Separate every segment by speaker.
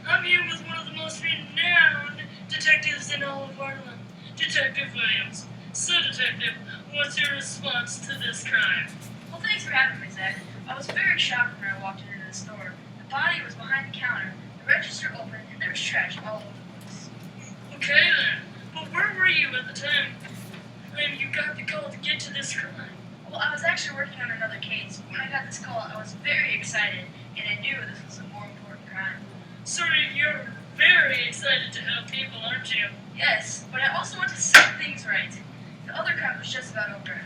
Speaker 1: I'm here with one of the most renowned detectives in all of Ireland, Detective Williams. So, Detective, what's your response to this crime?
Speaker 2: Well, thanks for having me, Zach. I was very shocked when I walked into the store. The body was behind the counter, the register open, and there was trash all over the place.
Speaker 1: Okay then, but where were you at the time when you got the call to get to this crime?
Speaker 2: Well, I was actually working on another case. When I got this call, I was very excited, and I knew this was a more important crime.
Speaker 1: So you're very excited to help people, aren't you?
Speaker 2: Yes, but I also want to set things right. The other crime was just about over.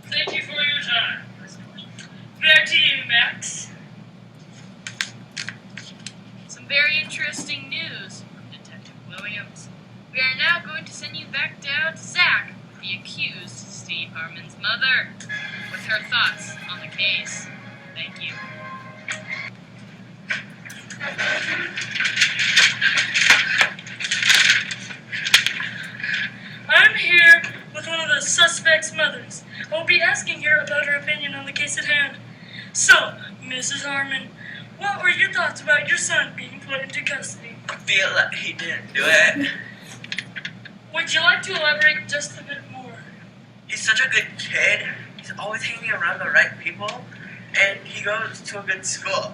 Speaker 1: Thank you for your time.
Speaker 2: It was a pleasure.
Speaker 1: Back to you, Max.
Speaker 3: Some very interesting news from Detective Williams. We are now going to send you back down to Zach, the accused, Steve Harmon's mother, with her thoughts on the case. Thank you.
Speaker 1: I'm here with one of the suspect's mothers. I'll be asking her about her opinion on the case at hand. So, Mrs. Harmon, what were your thoughts about your son being put into custody?
Speaker 4: I feel like he didn't do it.
Speaker 1: Would you like to elaborate just a bit more?
Speaker 4: He's such a good kid. He's always hanging around the right people, and he goes to a good school.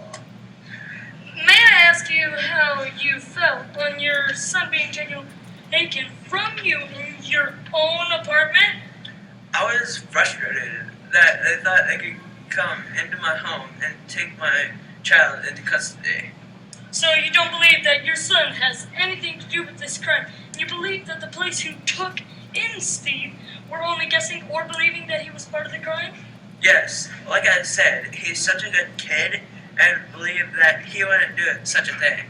Speaker 1: May I ask you how you felt on your son being taken from you in your own apartment?
Speaker 4: I was frustrated that they thought they could come into my home and take my child into custody.
Speaker 1: So you don't believe that your son has anything to do with this crime? You believe that the police who took in Steve were only guessing or believing that he was part of the crime?
Speaker 4: Yes, like I said, he's such a good kid, and believe that he wouldn't do such a thing.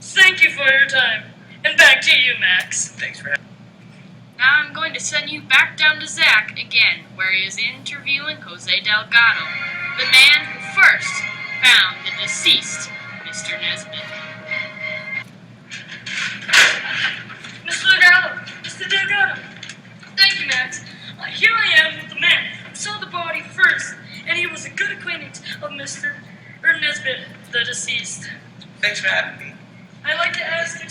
Speaker 1: Thank you for your time. And back to you, Max.
Speaker 4: Thanks for having me.
Speaker 3: Now I'm going to send you back down to Zach again, where he is interviewing Jose Delgado, the man who first found the deceased Mr. Nesbitt.
Speaker 1: Mr. Delgado! Mr. Delgado! Thank you, Max. Here I am with the man who saw the body first, and he was a good acquaintance of Mr. Nesbitt, the deceased.
Speaker 4: Thanks for having me.
Speaker 1: I'd like to ask a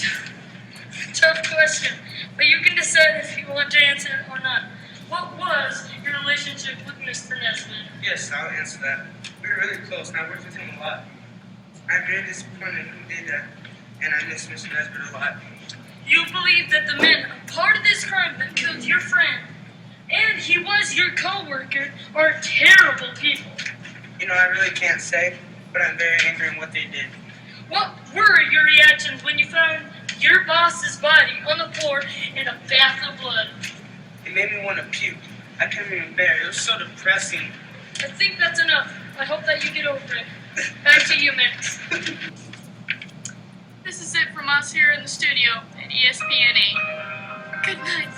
Speaker 1: tough question, but you can decide if you want to answer it or not. What was your relationship with Mr. Nesbitt?
Speaker 5: Yes, I'll answer that. We were really close, and I worked with him a lot. I'm very disappointed who did that, and I miss Mr. Nesbitt a lot.
Speaker 1: You believe that the men a part of this crime that killed your friend, and he was your co-worker, are terrible people.
Speaker 5: You know, I really can't say, but I'm very angry at what they did.
Speaker 1: What were your reactions when you found your boss's body on the floor in a bath of blood?
Speaker 5: It made me want to puke. I couldn't even bear it. It was so depressing.
Speaker 1: I think that's enough. I hope that you get over it. Back to you, Max.
Speaker 3: This is it from us here in the studio at ESPN 8. Good night.